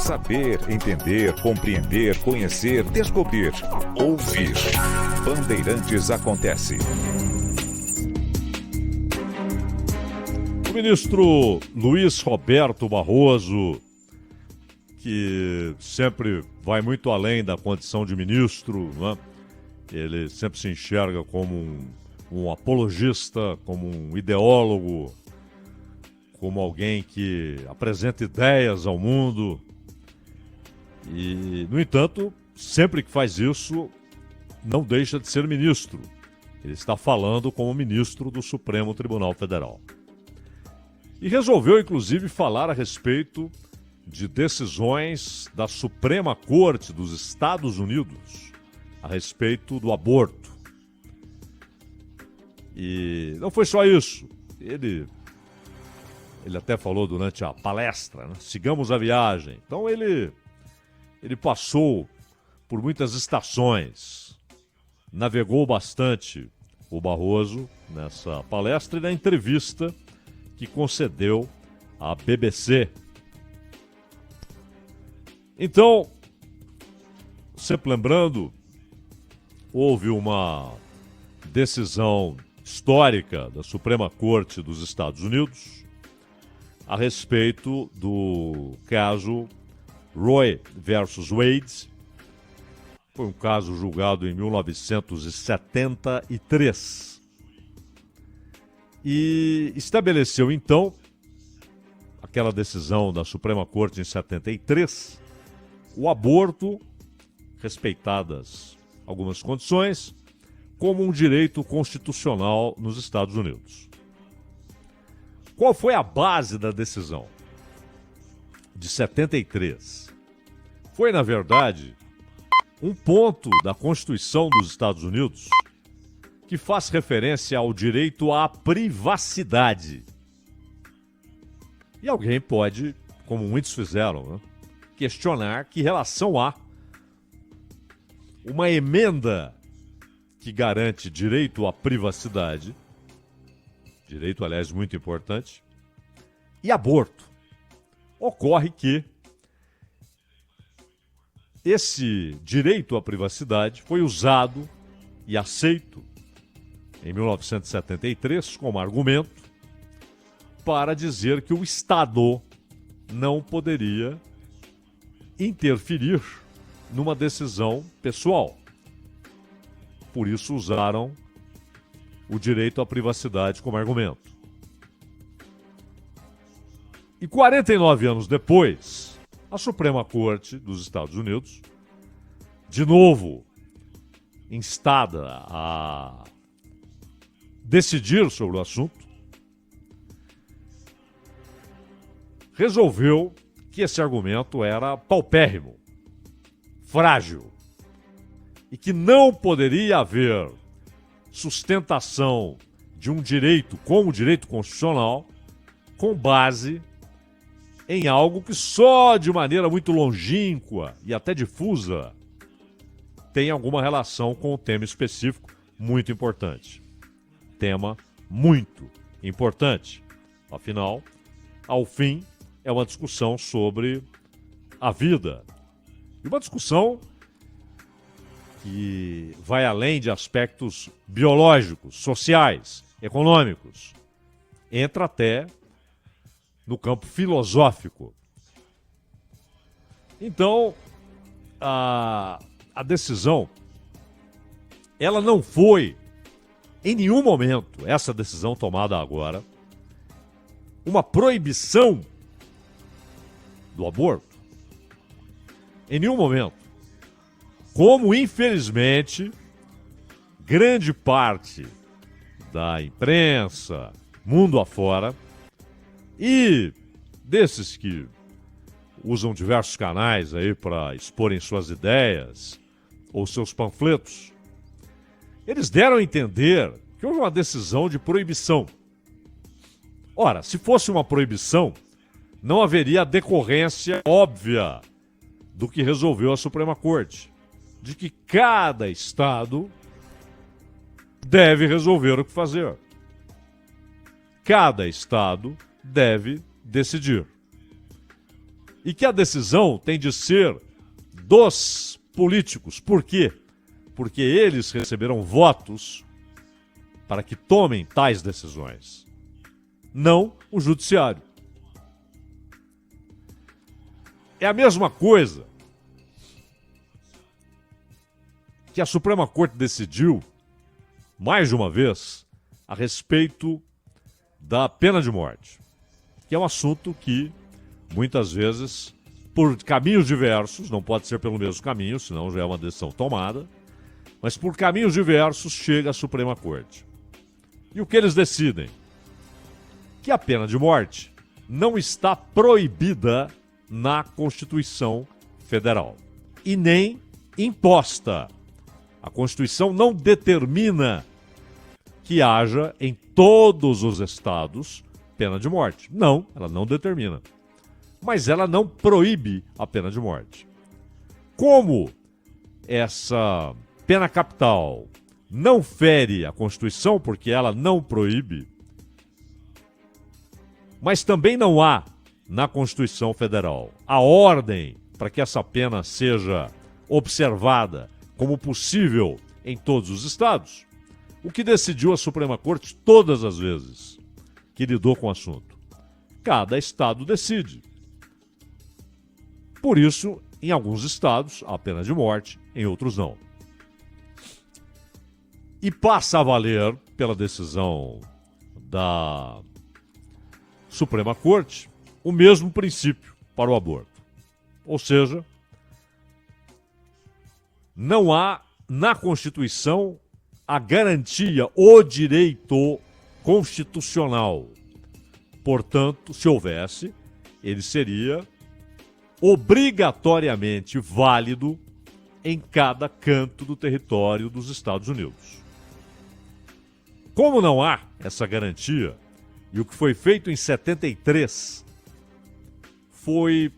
Saber, entender, compreender, conhecer, descobrir, ouvir. Bandeirantes acontece. O ministro Luiz Roberto Barroso, que sempre vai muito além da condição de ministro, né? Ele sempre se enxerga como um apologista, como um ideólogo, como alguém que apresenta ideias ao mundo. E, no entanto, sempre que faz isso, não deixa de ser ministro. Ele está falando como ministro do Supremo Tribunal Federal. E resolveu, inclusive, falar a respeito de decisões da Suprema Corte dos Estados Unidos a respeito do aborto. E não foi só isso. Ele até falou durante a palestra, né? Sigamos a viagem. Então ele passou por muitas estações, navegou bastante o Barroso nessa palestra e na entrevista que concedeu à BBC. Então, sempre lembrando, houve uma decisão histórica da Suprema Corte dos Estados Unidos a respeito do caso Roe versus Wade. Foi um caso julgado em 1973. E estabeleceu, então, aquela decisão da Suprema Corte em 73, o aborto, respeitadas algumas condições, como um direito constitucional nos Estados Unidos. Qual foi a base da decisão de 73? Foi, na verdade, um ponto da Constituição dos Estados Unidos que faz referência ao direito à privacidade. E alguém pode, como muitos fizeram, né, questionar que relação há uma emenda que garante direito à privacidade, direito, aliás, muito importante, e aborto. Ocorre que esse direito à privacidade foi usado e aceito em 1973 como argumento para dizer que o Estado não poderia interferir numa decisão pessoal. Por isso usaram o direito à privacidade como argumento. E 49 anos depois, a Suprema Corte dos Estados Unidos, de novo instada a decidir sobre o assunto, resolveu que esse argumento era paupérrimo, frágil, e que não poderia haver sustentação de um direito como direito constitucional com base em algo que só de maneira muito longínqua e até difusa tem alguma relação com o tema específico muito importante. Tema muito importante. Afinal, ao fim, é uma discussão sobre a vida. E uma discussão que vai além de aspectos biológicos, sociais, econômicos. Entra até no campo filosófico. Então, a decisão, ela não foi, em nenhum momento, essa decisão tomada agora, uma proibição do aborto. Em nenhum momento. Como, infelizmente, grande parte da imprensa, mundo afora, e desses que usam diversos canais aí para exporem suas ideias ou seus panfletos, eles deram a entender que houve uma decisão de proibição. Ora, se fosse uma proibição, não haveria a decorrência óbvia do que resolveu a Suprema Corte, de que cada estado deve resolver o que fazer. Cada estado deve decidir. e que a decisão tem de ser dos políticos. Por quê? Porque eles receberam votos para que tomem tais decisões, não o judiciário. É a mesma coisa que a Suprema Corte decidiu, mais de uma vez, a respeito da pena de morte, que é um assunto que, muitas vezes, por caminhos diversos, não pode ser pelo mesmo caminho, senão já é uma decisão tomada, mas por caminhos diversos chega à Suprema Corte. E o que eles decidem? Que a pena de morte não está proibida na Constituição Federal e nem imposta. A Constituição não determina que haja em todos os estados pena de morte. Não, ela não determina. Mas ela não proíbe a pena de morte. Como essa pena capital não fere a Constituição, porque ela não proíbe, mas também não há na Constituição Federal a ordem para que essa pena seja observada como possível em todos os estados, o que decidiu a Suprema Corte todas as vezes que lidou com o assunto. Cada estado decide. Por isso, em alguns estados, há pena de morte, em outros não. E passa a valer, pela decisão da Suprema Corte, o mesmo princípio para o aborto. Ou seja, não há na Constituição a garantia, o direito constitucional. Portanto, se houvesse, ele seria obrigatoriamente válido em cada canto do território dos Estados Unidos. Como não há essa garantia, e o que foi feito em 73 foi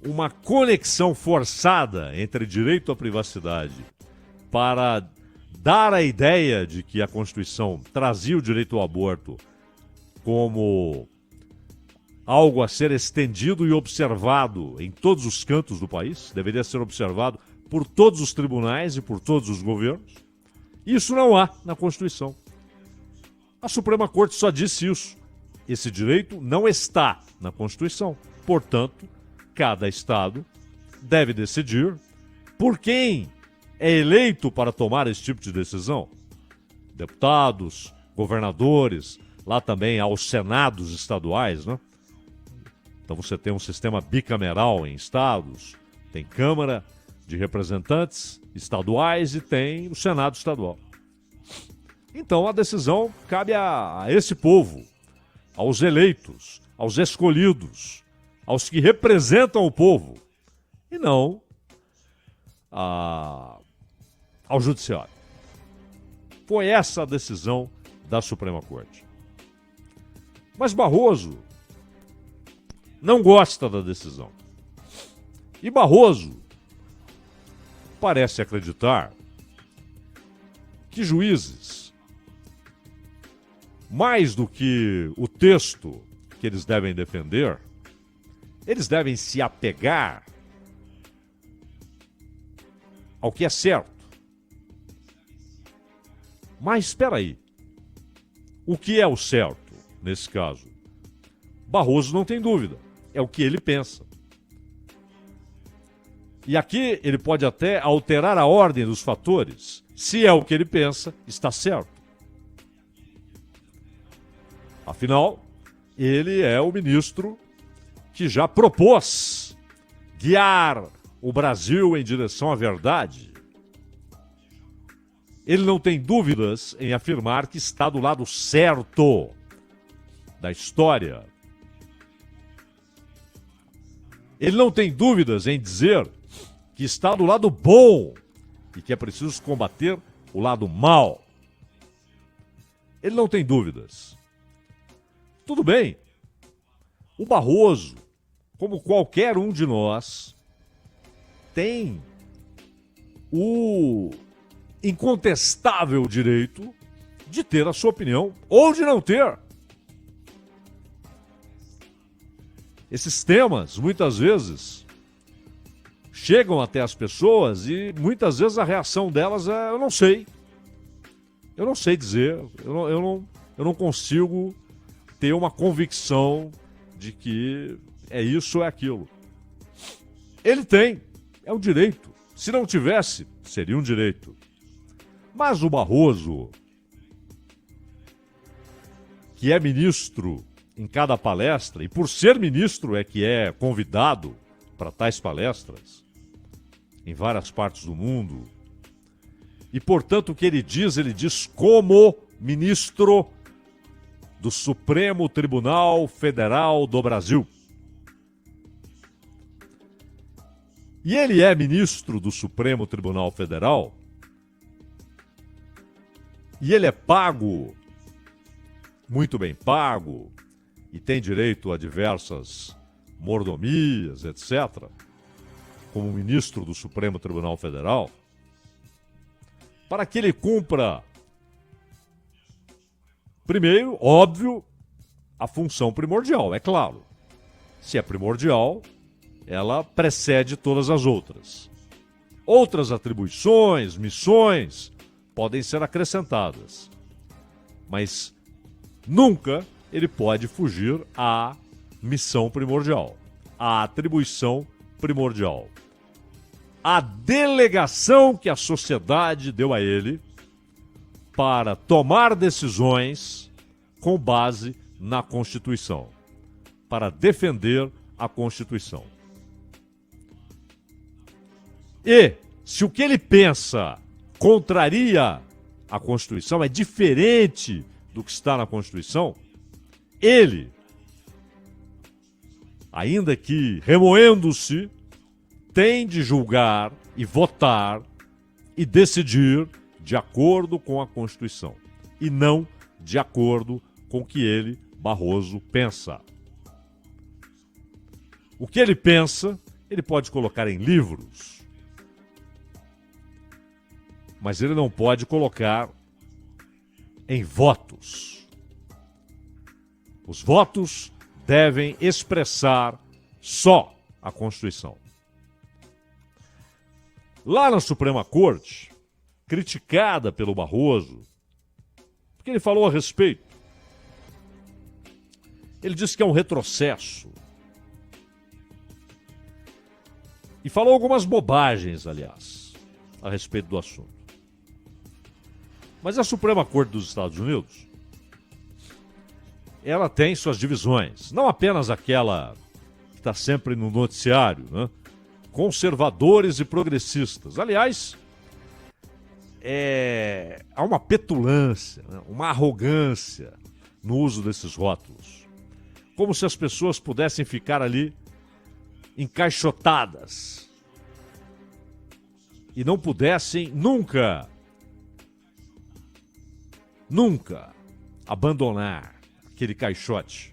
uma conexão forçada entre direito à privacidade para dar a ideia de que a Constituição trazia o direito ao aborto como algo a ser estendido e observado em todos os cantos do país, deveria ser observado por todos os tribunais e por todos os governos. Isso não há na Constituição. A Suprema Corte só disse isso. Esse direito não está na Constituição. Portanto, cada estado deve decidir por quem é eleito para tomar esse tipo de decisão. Deputados, governadores, lá também há os senados estaduais, né? Então você tem um sistema bicameral em estados, tem Câmara de Representantes estaduais e tem o Senado estadual. Então a decisão cabe a esse povo, aos eleitos, aos escolhidos, aos que representam o povo, e não ao judiciário. Foi essa a decisão da Suprema Corte. Mas Barroso não gosta da decisão. E Barroso parece acreditar que juízes, mais do que o texto que eles devem defender, eles devem se apegar ao que é certo. Mas espera aí. O que é o certo nesse caso? Barroso não tem dúvida. É o que ele pensa. E aqui ele pode até alterar a ordem dos fatores. Se é o que ele pensa, está certo. Afinal, ele é o ministro que já propôs guiar o Brasil em direção à verdade. Ele não tem dúvidas em afirmar que está do lado certo da história. Ele não tem dúvidas em dizer que está do lado bom e que é preciso combater o lado mal. Ele não tem dúvidas. Tudo bem. O Barroso, como qualquer um de nós, tem o incontestável direito de ter a sua opinião ou de não ter. Esses temas, muitas vezes, chegam até as pessoas e muitas vezes a reação delas é: eu não sei. Eu não sei dizer, eu não consigo ter uma convicção de que é isso ou é aquilo. Ele tem, é um direito. Se não tivesse, seria um direito. Mas o Barroso, que é ministro em cada palestra, e por ser ministro é que é convidado para tais palestras, em várias partes do mundo, e portanto o que ele diz como ministro do Supremo Tribunal Federal do Brasil. E ele é ministro do Supremo Tribunal Federal, e ele é pago, muito bem pago, e tem direito a diversas mordomias, etc., como ministro do Supremo Tribunal Federal, para que ele cumpra, primeiro, óbvio, a função primordial, é claro. Se é primordial, ela precede todas as outras. Outras atribuições, missões, podem ser acrescentadas. Mas nunca ele pode fugir à missão primordial, à atribuição primordial. A delegação que a sociedade deu a ele para tomar decisões com base na Constituição, para defender a Constituição. E, se o que ele pensa contraria a Constituição, é diferente do que está na Constituição, ele, ainda que remoendo-se, tem de julgar e votar e decidir de acordo com a Constituição e não de acordo com o que ele, Barroso, pensa. O que ele pensa, ele pode colocar em livros, mas ele não pode colocar em votos. Os votos devem expressar só a Constituição. Lá na Suprema Corte, criticada pelo Barroso, porque ele falou a respeito. Ele disse que é um retrocesso. E falou algumas bobagens, aliás, a respeito do assunto. Mas a Suprema Corte dos Estados Unidos, ela tem suas divisões. Não apenas aquela que está sempre no noticiário, né? Conservadores e progressistas. Aliás, há uma petulância, né? Uma arrogância no uso desses rótulos. Como se as pessoas pudessem ficar ali encaixotadas e não pudessem nunca abandonar aquele caixote.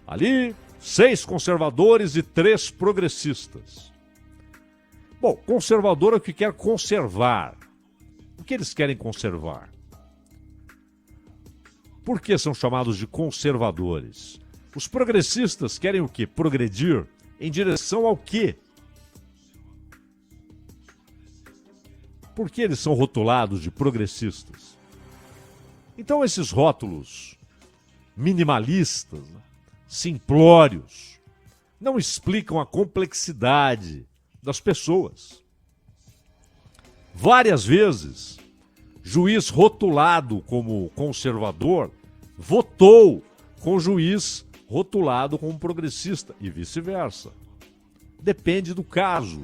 Ali, 6 conservadores e 3 progressistas. Bom, conservador é o que quer conservar. O que eles querem conservar? Por que são chamados de conservadores? Os progressistas querem o quê? Progredir em direção ao quê? Por que eles são rotulados de progressistas? Então esses rótulos minimalistas, né, simplórios, não explicam a complexidade das pessoas. Várias vezes, juiz rotulado como conservador votou com juiz rotulado como progressista e vice-versa. Depende do caso.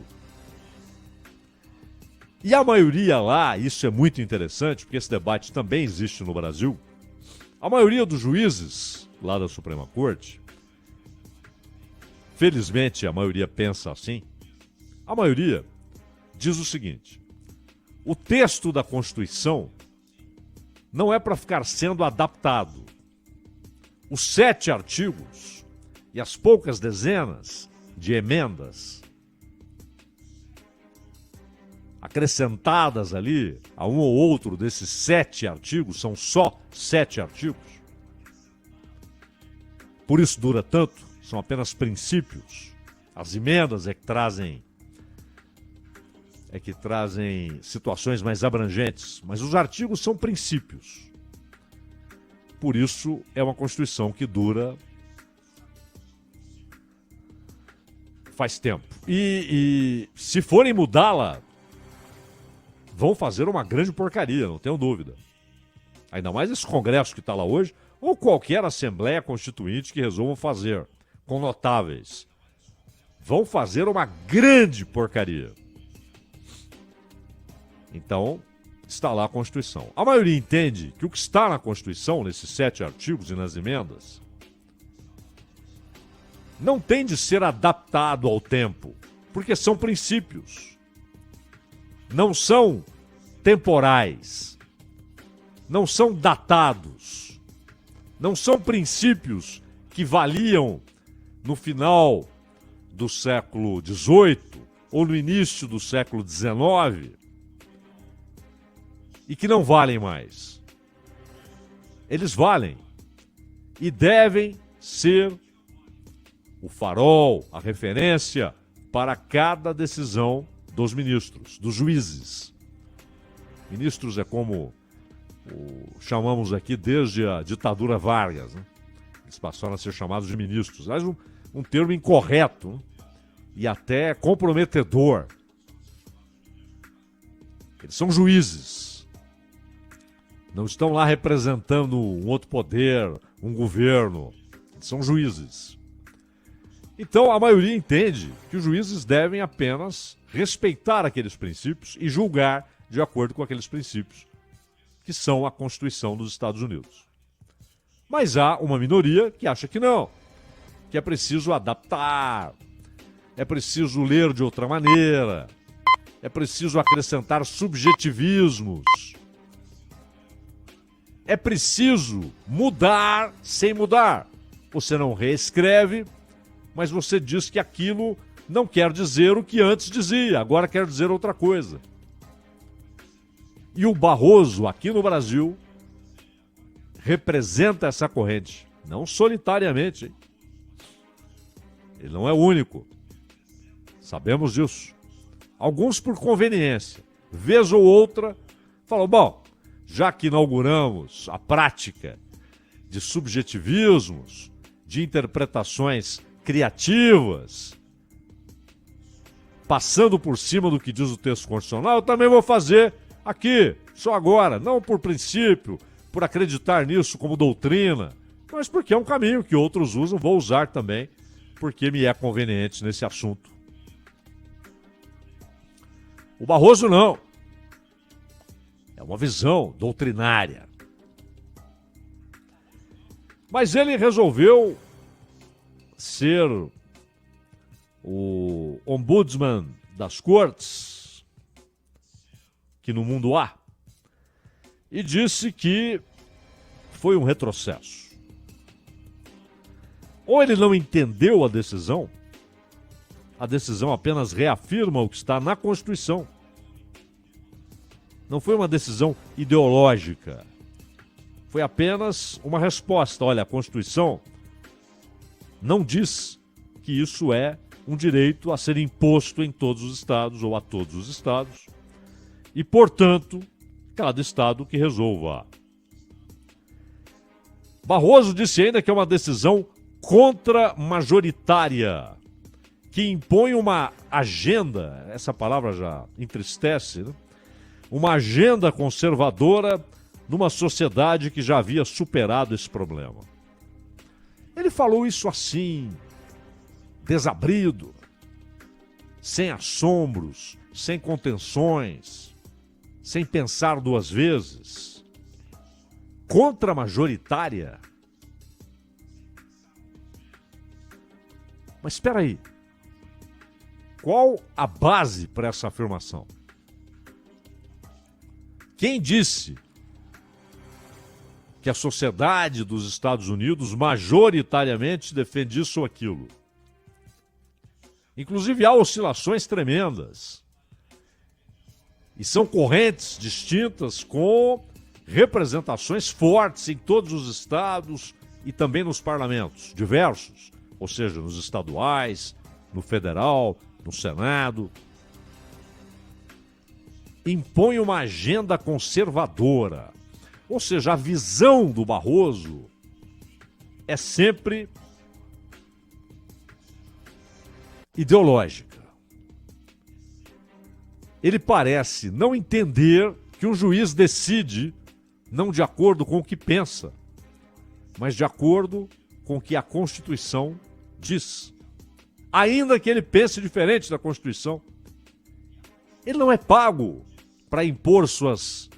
E a maioria lá, isso é muito interessante, porque esse debate também existe no Brasil, a maioria dos juízes lá da Suprema Corte, felizmente a maioria pensa assim, a maioria diz o seguinte: o texto da Constituição não é para ficar sendo adaptado. Os 7 artigos e as poucas dezenas de emendas acrescentadas ali a um ou outro desses 7 artigos, são só 7 artigos, Por isso dura tanto, são apenas princípios. As emendas é que trazem situações mais abrangentes, mas os artigos são princípios. Por isso é uma Constituição que dura faz tempo. E se forem mudá-la, vão fazer uma grande porcaria, não tenho dúvida. Ainda mais esse Congresso que está lá hoje, ou qualquer Assembleia Constituinte que resolvam fazer, com notáveis. Vão fazer uma grande porcaria. Então, está lá a Constituição. A maioria entende que o que está na Constituição, nesses 7 artigos e nas emendas, não tem de ser adaptado ao tempo, porque são princípios. Não são temporais. Não são datados. Não são princípios que valiam no final do século XVIII ou no início do século XIX e que não valem mais. Eles valem e devem ser o farol, a referência para cada decisão dos ministros, dos juízes. Ministros é como chamamos aqui desde a ditadura Vargas, né? Eles passaram a ser chamados de ministros. Aliás, um termo incorreto e até comprometedor. Eles são juízes. Não estão lá representando um outro poder, um governo. Eles são juízes. Então, a maioria entende que os juízes devem apenas respeitar aqueles princípios e julgar de acordo com aqueles princípios que são a Constituição dos Estados Unidos. Mas há uma minoria que acha que não, que é preciso adaptar, é preciso ler de outra maneira, é preciso acrescentar subjetivismos, é preciso mudar sem mudar. Você não reescreve, mas você diz que aquilo não quer dizer o que antes dizia, agora quer dizer outra coisa. E o Barroso, aqui no Brasil, representa essa corrente. Não solitariamente, hein? Ele não é o único. Sabemos disso. Alguns por conveniência. Vez ou outra, falam, bom, já que inauguramos a prática de subjetivismos, de interpretações criativas, passando por cima do que diz o texto constitucional, eu também vou fazer aqui, só agora, não por princípio, por acreditar nisso como doutrina, mas porque é um caminho que outros usam, vou usar também, porque me é conveniente nesse assunto. O Barroso não. É uma visão doutrinária. Mas ele resolveu ser o ombudsman das cortes, que no mundo há, e disse que foi um retrocesso. Ou ele não entendeu a decisão apenas reafirma o que está na Constituição. Não foi uma decisão ideológica, foi apenas uma resposta. Olha, a Constituição não diz que isso é um direito a ser imposto em todos os estados ou a todos os estados e, portanto, cada estado que resolva. Barroso disse ainda que é uma decisão contra-majoritária, que impõe uma agenda, essa palavra já entristece, né? Uma agenda conservadora numa sociedade que já havia superado esse problema. Ele falou isso assim, desabrido, sem assombros, sem contenções, sem pensar duas vezes. Contra-majoritária? Mas espera aí. Qual a base para essa afirmação? Quem disse que a sociedade dos Estados Unidos majoritariamente defende isso ou aquilo? Inclusive há oscilações tremendas. E são correntes distintas com representações fortes em todos os estados, e também nos parlamentos diversos, ou seja, nos estaduais, no federal, no Senado, impõe uma agenda conservadora. Ou seja, a visão do Barroso é sempre ideológica. Ele parece não entender que um juiz decide não de acordo com o que pensa, mas de acordo com o que a Constituição diz. Ainda que ele pense diferente da Constituição. Ele não é pago para impor suas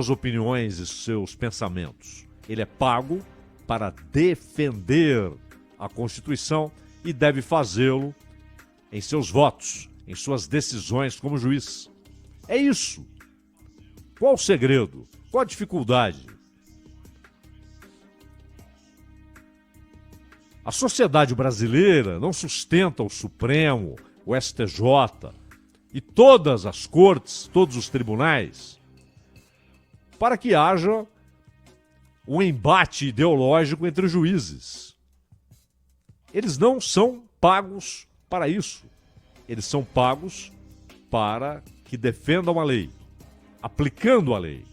opiniões e seus pensamentos. Ele é pago para defender a Constituição e deve fazê-lo em seus votos, em suas decisões como juiz. É isso. Qual o segredo? Qual a dificuldade? A sociedade brasileira não sustenta o Supremo, o STJ e todas as cortes, todos os tribunais, para que haja um embate ideológico entre os juízes. Eles não são pagos para isso. Eles são pagos para que defendam a lei, aplicando a lei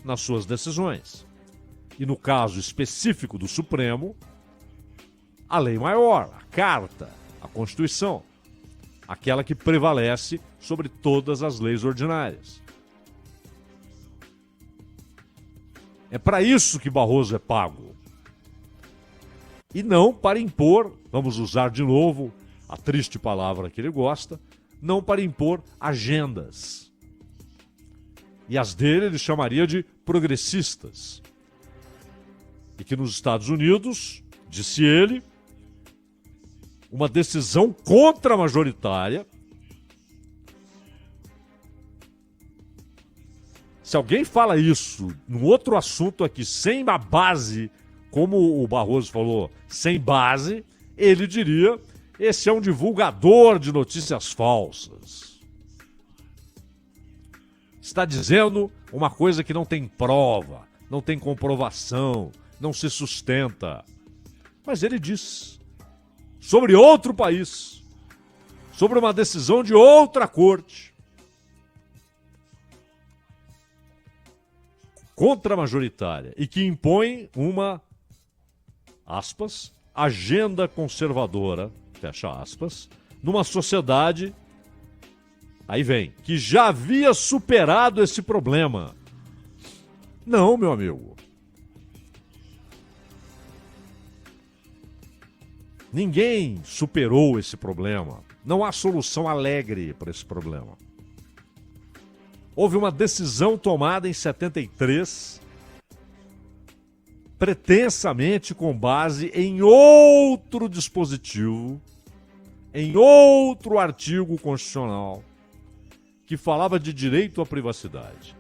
nas suas decisões. E no caso específico do Supremo, a lei maior, a Carta, a Constituição, aquela que prevalece sobre todas as leis ordinárias. É para isso que Barroso é pago. E não para impor, vamos usar de novo a triste palavra que ele gosta, não para impor agendas. E as dele ele chamaria de progressistas. E que nos Estados Unidos, disse ele, uma decisão contra-majoritária. Se alguém fala isso num outro assunto aqui, sem a base, como o Barroso falou, sem base, ele diria: esse é um divulgador de notícias falsas. Está dizendo uma coisa que não tem prova, não tem comprovação, não se sustenta. Mas ele diz sobre outro país, sobre uma decisão de outra corte, contra-majoritária, e que impõe uma, aspas, agenda conservadora, fecha aspas, numa sociedade, aí vem, que já havia superado esse problema. Não, meu amigo. Ninguém superou esse problema. Não há solução alegre para esse problema. Houve uma decisão tomada em 73, pretensamente com base em outro dispositivo, em outro artigo constitucional, que falava de direito à privacidade.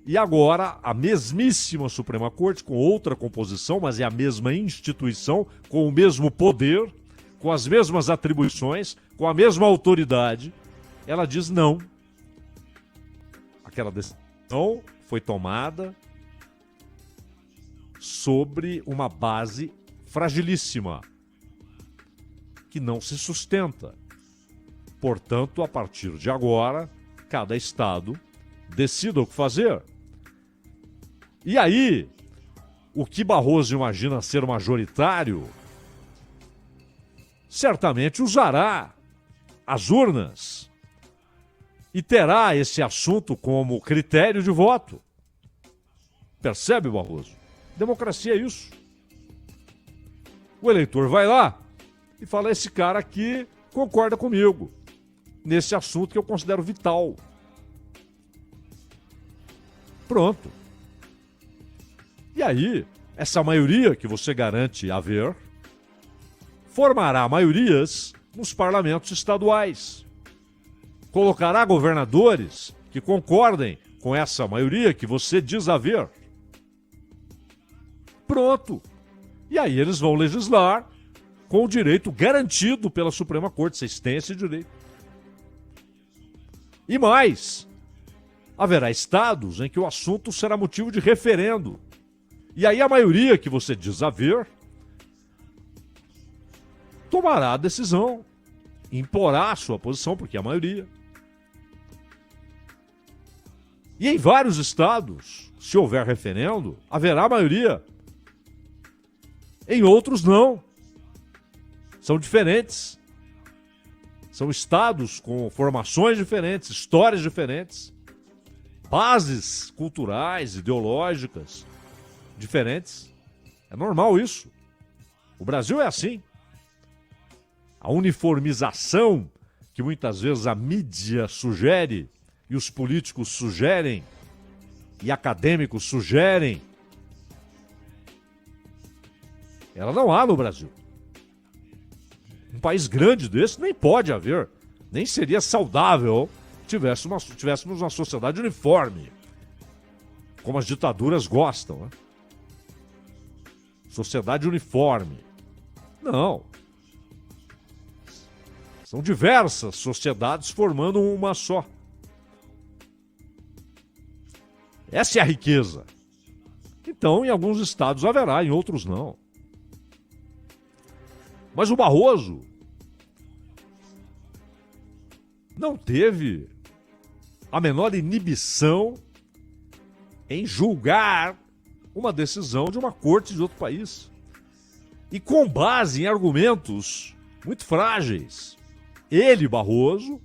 E agora, a mesmíssima Suprema Corte, com outra composição, mas é a mesma instituição, com o mesmo poder, com as mesmas atribuições, com a mesma autoridade, ela diz não. Aquela decisão foi tomada sobre uma base fragilíssima, que não se sustenta. Portanto, a partir de agora, cada estado decida o que fazer. E aí, o que Barroso imagina ser majoritário, certamente usará as urnas e terá esse assunto como critério de voto. Percebe, Barroso? Democracia é isso. O eleitor vai lá e fala: esse cara aqui concorda comigo nesse assunto que eu considero vital. Pronto. E aí, essa maioria que você garante haver formará maiorias nos parlamentos estaduais. Colocará governadores que concordem com essa maioria que você diz haver. Pronto. E aí eles vão legislar com o direito garantido pela Suprema Corte. Vocês têm esse direito. E mais, haverá estados em que o assunto será motivo de referendo. E aí a maioria que você diz haver tomará a decisão, imporá a sua posição, porque é a maioria. E em vários estados, se houver referendo, haverá maioria. Em outros não. São diferentes. São estados com formações diferentes, histórias diferentes, bases culturais, ideológicas diferentes. É normal isso. O Brasil é assim. A uniformização que muitas vezes a mídia sugere e os políticos sugerem e acadêmicos sugerem, ela não há no Brasil. Um país grande desse nem pode haver, nem seria saudável tivéssemos uma sociedade uniforme, como as ditaduras gostam, né? Sociedade uniforme. Não. São diversas sociedades formando uma só. Essa é a riqueza. Então, em alguns estados haverá, em outros não. Mas o Barroso não teve a menor inibição em julgar uma decisão de uma corte de outro país. E com base em argumentos muito frágeis. Ele, Barroso,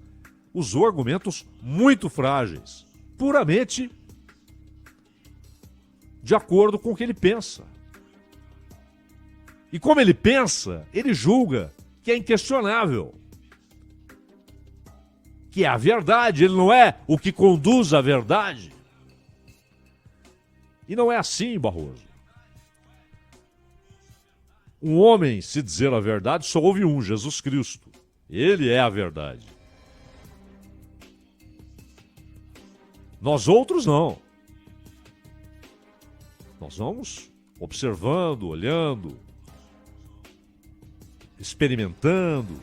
usou argumentos muito frágeis, puramente de acordo com o que ele pensa. E como ele pensa, ele julga que é inquestionável, que é a verdade, ele não é o que conduz à verdade. E não é assim, Barroso. Um homem, se dizer a verdade, só houve um, Jesus Cristo. Ele é a verdade. Nós outros não. Nós vamos observando, olhando, experimentando,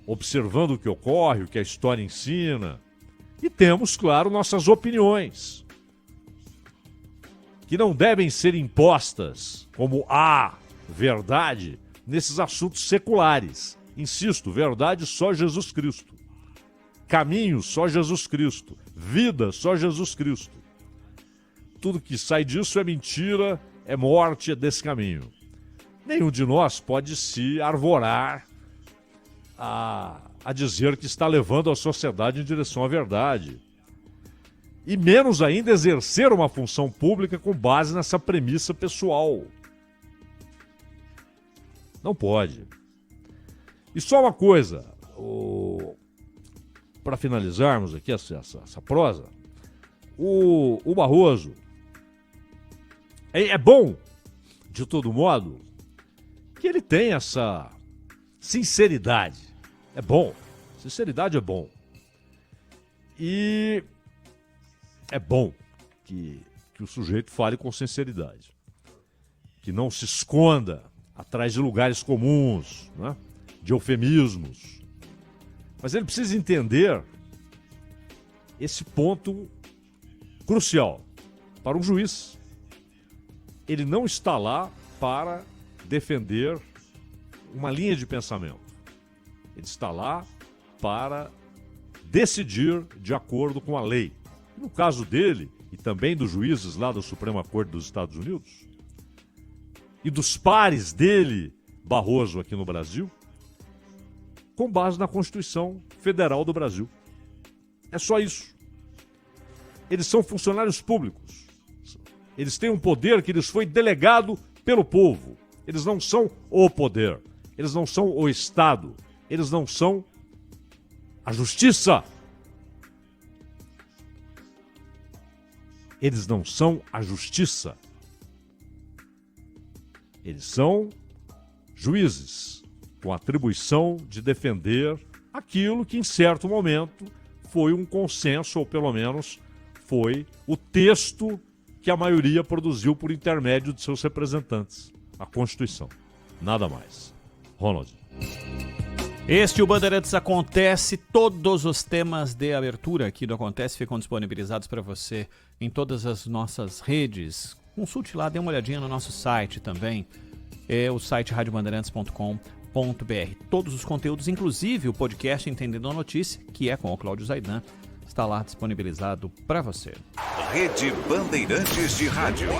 observando o que ocorre, o que a história ensina. E temos, claro, nossas opiniões, que não devem ser impostas como a verdade nesses assuntos seculares. Insisto, verdade só Jesus Cristo. Caminho só Jesus Cristo. Vida só Jesus Cristo. Tudo que sai disso é mentira, é morte, é desse caminho. Nenhum de nós pode se arvorar a dizer que está levando a sociedade em direção à verdade. E menos ainda exercer uma função pública com base nessa premissa pessoal. Não pode. E só uma coisa, para finalizarmos aqui essa prosa, o Barroso é bom, de todo modo, que ele tenha essa sinceridade. É bom. Sinceridade é bom. E é bom que o sujeito fale com sinceridade. Que não se esconda atrás de lugares comuns, né? De eufemismos. Mas ele precisa entender esse ponto crucial para um juiz. Ele não está lá para defender uma linha de pensamento. Ele está lá para decidir de acordo com a lei. No caso dele, e também dos juízes lá da Suprema Corte dos Estados Unidos, e dos pares dele, Barroso, aqui no Brasil, com base na Constituição Federal do Brasil. É só isso. Eles são funcionários públicos. Eles têm um poder que lhes foi delegado pelo povo. Eles não são o poder. Eles não são o Estado. Eles não são a justiça. Eles não são a justiça. Eles são juízes com a atribuição de defender aquilo que em certo momento foi um consenso, ou pelo menos foi o texto que a maioria produziu por intermédio de seus representantes, a Constituição. Nada mais. Ronald. Este o Bandeirantes Acontece, todos os temas de abertura aqui do Acontece ficam disponibilizados para você em todas as nossas redes, consulte lá, dê uma olhadinha no nosso site também, é o site radiobandeirantes.com.br. Todos os conteúdos, inclusive o podcast Entendendo a Notícia, que é com o Cláudio Zaidan, está lá disponibilizado para você. Rede Bandeirantes de Rádio.